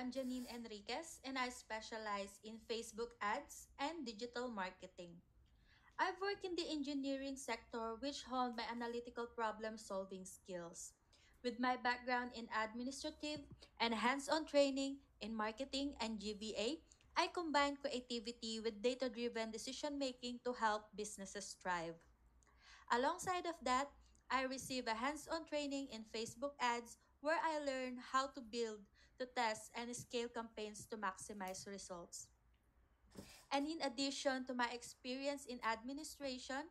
I'm Janine Enriquez and I specialize in Facebook ads and digital marketing. I've worked in the engineering sector, which honed my analytical problem solving skills. With my background in administrative and hands on training in marketing and GVA, I combine creativity with data driven decision making to help businesses thrive. Alongside of that, I receive a hands-on training in Facebook ads where I learn how to build, to test, and scale campaigns to maximize results. And in addition to my experience in administration,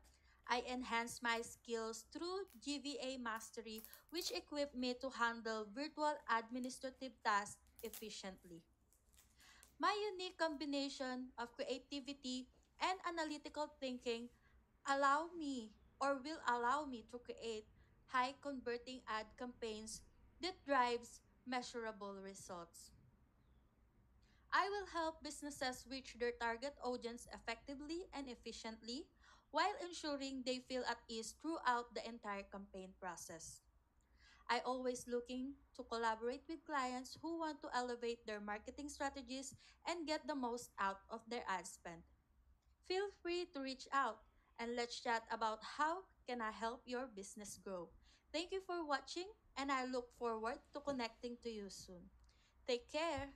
I enhance my skills through GVA Mastery, which equipped me to handle virtual administrative tasks efficiently. My unique combination of creativity and analytical thinking will allow me to create high converting ad campaigns that drives measurable results. I will help businesses reach their target audience effectively and efficiently while ensuring they feel at ease throughout the entire campaign process. I always looking to collaborate with clients who want to elevate their marketing strategies and get the most out of their ad spend. Feel free to reach out and let's chat about how can I help your business grow. Thank you for watching and I look forward to connecting to you soon. Take care.